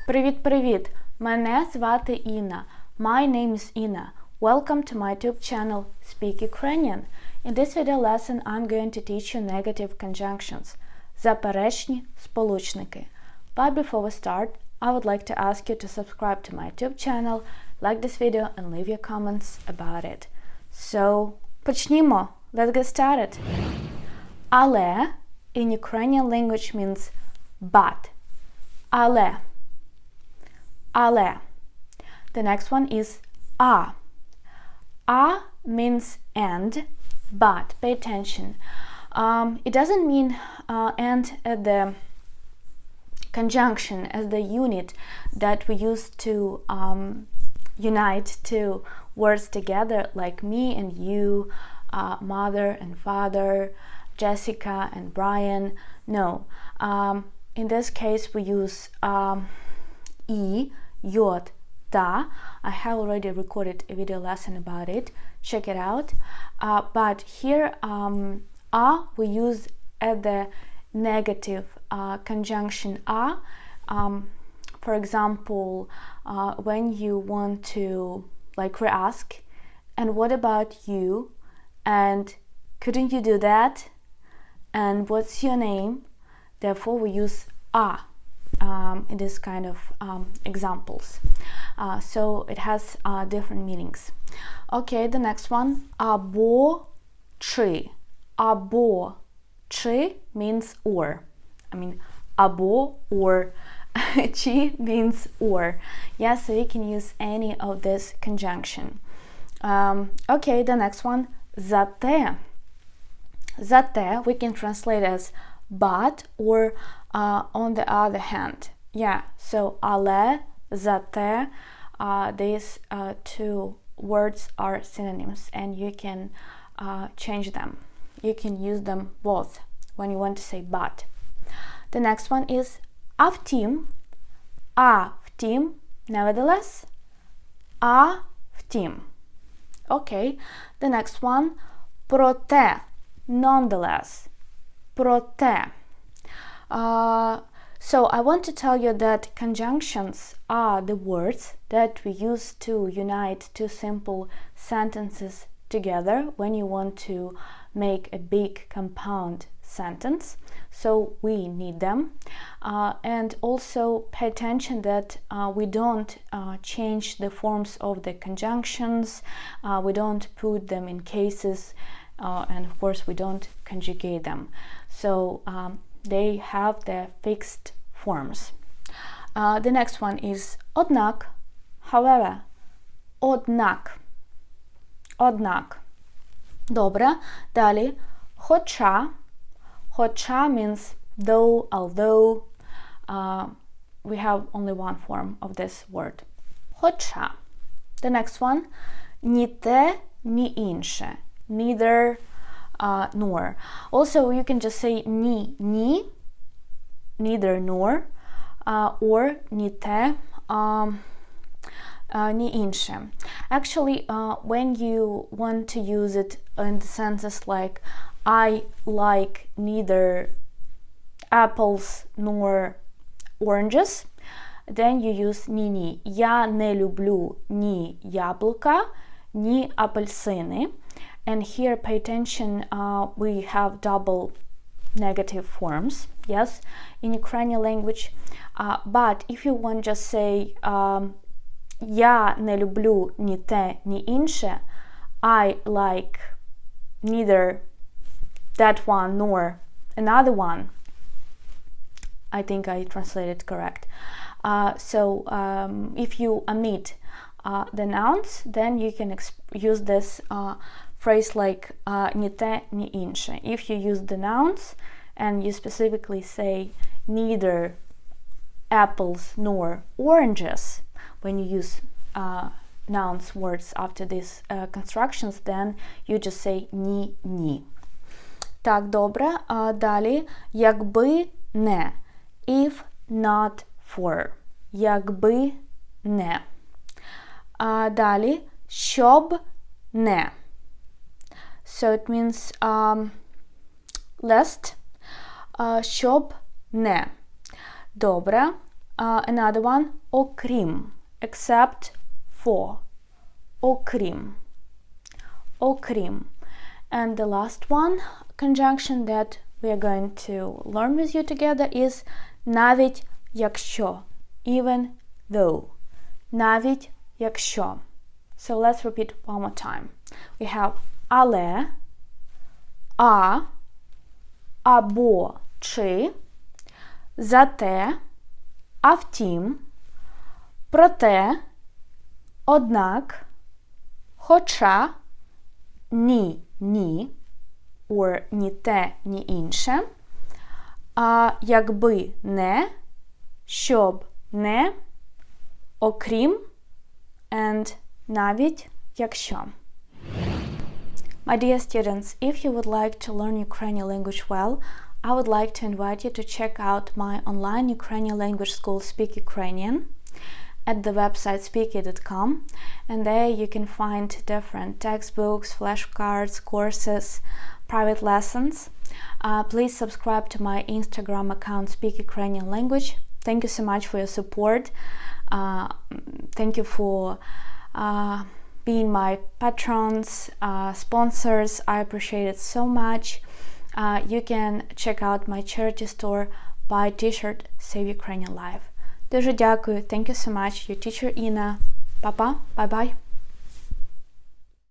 Привіт-привіт! Мене звати Інна. My name is Inna. Welcome to my YouTube channel Speak Ukrainian. In this video lesson I'm going to teach you negative conjunctions. Заперечні сполучники. But before we start, I would like to ask you to subscribe to my YouTube channel, like this video and leave your comments about it. So, почнімо. Let's get started. Але in Ukrainian language means but. Але. Але. The next one is a. A means and, but. Pay attention. It doesn't mean and at the conjunction as the unit that we use to unite two words together, like me and you, mother and father, Jessica and Brian. No. In this case we use I, Yod, Ta. I have already recorded a video lesson about it. Check it out. But here, A we use at the negative conjunction A. For example, when you want to re-ask, and what about you? And couldn't you do that? And what's your name? Therefore, we use A in this kind of examples. So it has different meanings. Okay, the next one. Або чи. Або чи means or. Або or. Чи means or. Yeah, so you can use any of this conjunction. Okay, the next one. Зате. Зате we can translate as but or on the other hand. Yeah, so ale, zate, these two words are synonyms and you can change them. You can use them both when you want to say but. The next one is avtim. Avtim, nevertheless. Avtim. Okay, the next one. Prote, nonetheless. Prote. So I want to tell you that conjunctions are the words that we use to unite two simple sentences together when you want to make a big compound sentence. So we need them. And also pay attention that we don't change the forms of the conjunctions. We don't put them in cases. And of course we don't conjugate them. So they have their fixed forms. The next one is однак, however. Однак. Однак. Добре. Далі. Хоча. Хоча means though, although. We have only one form of this word. Хоча. The next one. Ні те, ні інше. Neither nor. Also, you can just say ni, neither nor, or ni te, ni inše. Actually, when you want to use it in the sentences like I like neither apples nor oranges, then you use ni. Я не люблю ні яблука, ні апельсини. And here, pay attention, we have double negative forms, yes, in Ukrainian language. But if you want just say, я не люблю ні те, ні інше, I like neither that one nor another one. I think I translated correct. So if you omit the nouns, then you can use this phrase like ні те, ні інше. If you use the nouns and you specifically say neither apples nor oranges, when you use nouns words after these constructions, then you just say ні, ні. Так, добре. Далі. Якби не. If not for. Якби не. Далі. Щоб не. So it means lest, щоб не. Добре. Another one, окрім, except for, окрім, окрім. And the last one, conjunction that we are going to learn with you together is навіть якщо, even though, навіть якщо. So let's repeat one more time. We have але, а, або, чи, зате, а втім, проте, однак, хоча, ні, ні, or ні те, ні інше, а якби не, щоб не, окрім, and навіть якщо. My dear students, if you would like to learn Ukrainian language well, I would like to invite you to check out my online Ukrainian language school Speak Ukrainian at the website speaky.com, and there you can find different textbooks, flashcards, courses, private lessons. Please subscribe to my Instagram account Speak Ukrainian Language. Thank you so much for your support. Thank you for being my patrons, sponsors. I appreciate it so much. You can check out my charity store, buy t-shirt, Save Ukrainian Life. Дуже дякую. Thank you so much. Your teacher Ina. Papa, bye-bye.